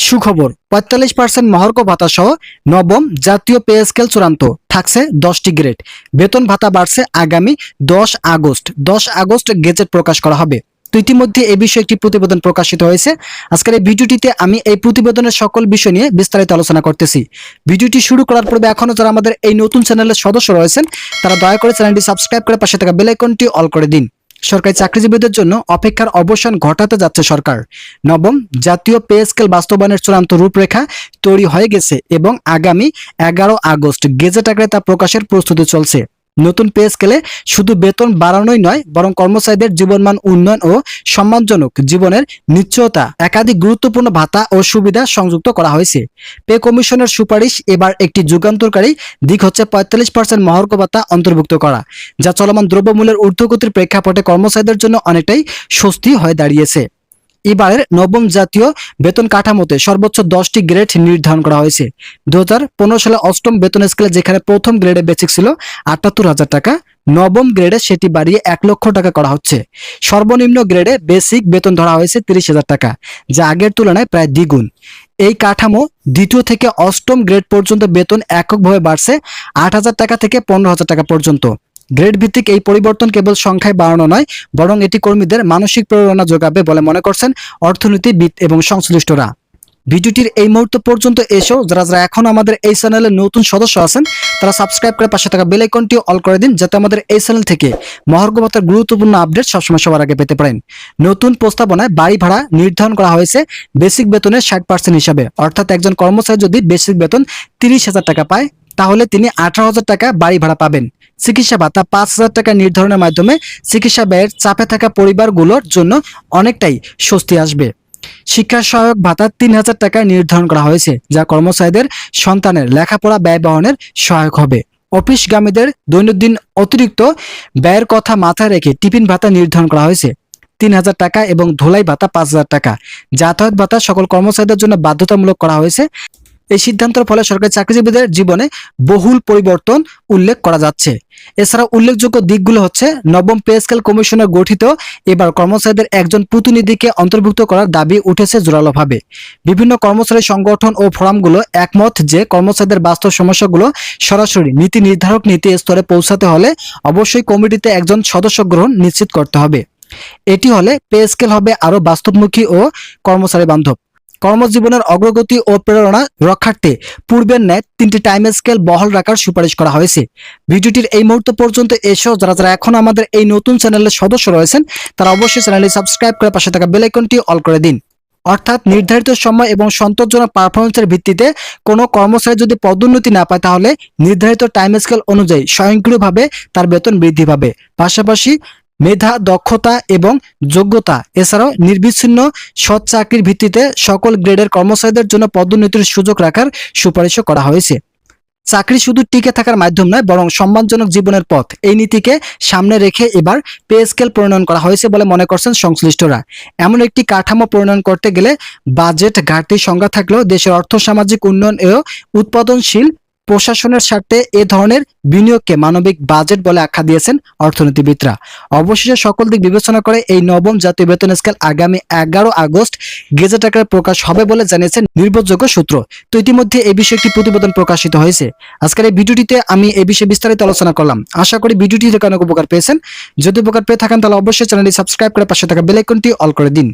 সুখবর, ৪৫% মহার্ঘ ভাতা সহ নবম জাতীয় পে স্কেল চূড়ান্ত, থাকছে 10টি গ্রেড। বেতন ভাতা বাড়ছে আগামী 10 আগস্ট। 10 আগস্ট গেজেট প্রকাশ করা হবে। তো ইতিমধ্যে এই বিষয়ে একটি প্রতিবেদন প্রকাশিত হয়েছে। আজকের এই ভিডিওটিতে আমি এই প্রতিবেদনের সকল বিষয় নিয়ে বিস্তারিত আলোচনা করতেছি। ভিডিওটি শুরু করার পূর্বে এখনো যারা আমাদের এই নতুন চ্যানেলের সদস্য রয়েছেন তারা দয়া করে চ্যানেলটি সাবস্ক্রাইব করে পাশে থাকা বেল আইকনটি অল করে দিন। সরকারি চাকরিজীবীদের জন্য অপেক্ষার অবসান ঘটাতে যাচ্ছে সরকার। নবম জাতীয় পে স্কেল বাস্তবায়নের চূড়ান্ত রূপরেখা তৈরি হয়ে গেছে এবং আগামী 11 আগস্ট গেজেট আকারে তা প্রকাশের প্রস্তুতি চলছে। নতুন পে স্কেলে শুধু বেতন বাড়ানোই নয়, বরং কর্মচারীদের জীবনমান উন্নয়ন ও সম্মানজনক জীবনের নিশ্চয়তা একাধিক গুরুত্বপূর্ণ ভাতা ও সুবিধা সংযুক্ত করা হয়েছে। পে কমিশনের সুপারিশ এবার একটি যুগান্তকারী দিক হচ্ছে ৪৫% মহার্ঘ ভাতা অন্তর্ভুক্ত করা, যা চলমান দ্রব্যমূল্যের ঊর্ধ্বগতির প্রেক্ষাপটে কর্মচারীদের জন্য অনেকটাই স্বস্তি হয়ে দাঁড়িয়েছে। এবারের নবম জাতীয় বেতন কাঠামোতে সর্বোচ্চ 10টি গ্রেড নির্ধারণ করা হয়েছে। 2015 সালে অষ্টম বেতন স্কেলে যেখানে প্রথম গ্রেডে বেসিক ছিল ৭৮,০০০ টাকা, নবম গ্রেডে সেটি বাড়িয়ে ১ লক্ষ টাকা করা হচ্ছে। সর্বনিম্ন গ্রেডে বেসিক বেতন ধরা হয়েছে ৩০,০০০ টাকা, যা আগের তুলনায় প্রায় দ্বিগুণ। এই কাঠামো দ্বিতীয় থেকে অষ্টম গ্রেড পর্যন্ত বেতন এককভাবে বাড়ছে ৮,০০০ টাকা থেকে ১৫,০০০ টাকা পর্যন্ত। গ্রেড ভিত্তিক এই পরিবর্তন কেবল সংখ্যায় বাড়ানো নয়, বরং এটি কর্মীদের মানসিক প্রেরণা যোগাবে বলে মনে করছেন অর্থনীতিবিদ এবং সংশ্লিষ্টরা। ভিডিওটির এই মুহূর্ত পর্যন্ত এসেও যারা এখন আমাদের এই চ্যানেলের নতুন সদস্য আছেন তারা সাবস্ক্রাইব করে পাশে থাকা বেল আইকনটি অল করে দিন, যাতে আমাদের এই চ্যানেল থেকে মহার্ঘ ভাতার গুরুত্বপূর্ণ আপডেট সবসময় সবার আগে পেতে পারেন। নতুন প্রস্তাবনায় বাড়ি ভাড়া নির্ধারণ করা হয়েছে বেসিক বেতনের 60% হিসাবে, অর্থাৎ একজন কর্মচারী যদি বেসিক বেতন ৩০,০০০ টাকা পায় তাহলে তিনি ১৮,০০০ টাকা বাড়ি ভাড়া পাবেন। চিকিৎসা ভাতা ৫,০০০ টাকা নির্ধারণের মাধ্যমে চিকিৎসা ব্যয়ের চাপে থাকা পরিবারগুলোর জন্য অনেকটাই স্বস্তি আসবে। শিক্ষা সহায়ক ভাতা ৩,০০০ টাকা নির্ধারণ করা হয়েছে, যা কর্মচারীদের সন্তানের লেখাপড়া ব্যয় বহনের সহায়ক হবে। অফিসগামীদের দৈনন্দিন অতিরিক্ত ব্যয়ের কথা মাথায় রেখে টিফিন ভাতা নির্ধারণ করা হয়েছে ৩,০০০ টাকা এবং ধোলাই ভাতা ৫,০০০ টাকা। যাতায়াত ভাতা সকল কর্মচারীদের জন্য বাধ্যতামূলক করা হয়েছে। এই সিদ্ধান্তের ফলে সরকারি চাকরিজীবীদের জীবনে বহুল পরিবর্তন উল্লেখ করা যাচ্ছে। এছাড়া উল্লেখযোগ্য দিকগুলো হচ্ছে, নবম পে স্কেল কমিশনের গঠিত এবার কর্মচারীদের একজন প্রতিনিধিকে অন্তর্ভুক্ত করার দাবি উঠেছে জোরালোভাবে। বিভিন্ন কর্মচারী সংগঠন ও ফোরামগুলো একমত যে কর্মচারীদের বাস্তব সমস্যাগুলো সরাসরি নীতি নির্ধারক নীতি স্তরে পৌঁছাতে হলে অবশ্যই কমিটিতে একজন সদস্য গ্রহণ নিশ্চিত করতে হবে। এটি হলে পে স্কেল হবে আরও বাস্তবমুখী ও কর্মচারী বান্ধব। কর্মজীবনের অগ্রগতি ও প্রেরণা রক্ষার্থে পূর্বের ন্যায় 3টি টাইম স্কেল বহাল রাখার সুপারিশ করা হয়েছে। ভিডিওটির এই মুহূর্ত পর্যন্ত এসেও যারা এখন আমাদের এই নতুন চ্যানেলের সদস্য রয়েছেন তারা অবশ্যই চ্যানেলটি সাবস্ক্রাইব করে পাশে থাকা বেল আইকনটি অল করে দিন। অর্থাৎ নির্ধারিত সময় এবং সন্তোষজনক পারফরমেন্সের ভিত্তিতে কোনো কর্মচারী যদি পদোন্নতি না পায় তাহলে নির্ধারিত টাইম স্কেল অনুযায়ী স্বয়ংক্রিয়ভাবে তার বেতন বৃদ্ধি পাবে। পাশাপাশি মেধা, দক্ষতা এবং যোগ্যতা এছাড়াও নির্বিচ্ছিন্ন সৎ চাকরির ভিত্তিতে সকল গ্রেডের কর্মচারীদের জন্য পদোন্নতির সুযোগ রাখার সুপারিশও করা হয়েছে। চাকরি শুধু টিকে থাকার মাধ্যম নয়, বরং সম্মানজনক জীবনের পথ, এই নীতিকে সামনে রেখে এবার পে স্কেল প্রণয়ন করা হয়েছে বলে মনে করছেন সংশ্লিষ্টরা। এমন একটি কাঠামো প্রণয়ন করতে গেলে বাজেট ঘাটতির সংজ্ঞা থাকলেও দেশের অর্থ-সামাজিক উন্নয়ন ও উৎপাদনশীল প্রশাসনের স্বার্থে এ ধরনের বিনিয়োগকে মানবিক বাজেট বলে আখ্যা দিয়েছেন অর্থনীতিবিদরা। অবশেষে সকল দিক বিবেচনা করে এই নবম জাতীয় বেতন স্কেল আগামী 11 আগস্ট গেজেট আকারে প্রকাশ হবে বলে জানিয়েছেন নির্ভরযোগ্য সূত্র। তো ইতিমধ্যে এই বিষয়ে একটি প্রতিবেদন প্রকাশিত হয়েছে। আজকের এই ভিডিওটিতে আমি এই বিষয়ে বিস্তারিত আলোচনা করলাম। আশা করি ভিডিওটি থেকে অনেক উপকার পেয়েছেন। যদি উপকার পেয়ে থাকেন তাহলে অবশ্যই চ্যানেলটি সাবস্ক্রাইব করে পাশে থাকা বেল আইকনটি অল করে দিন।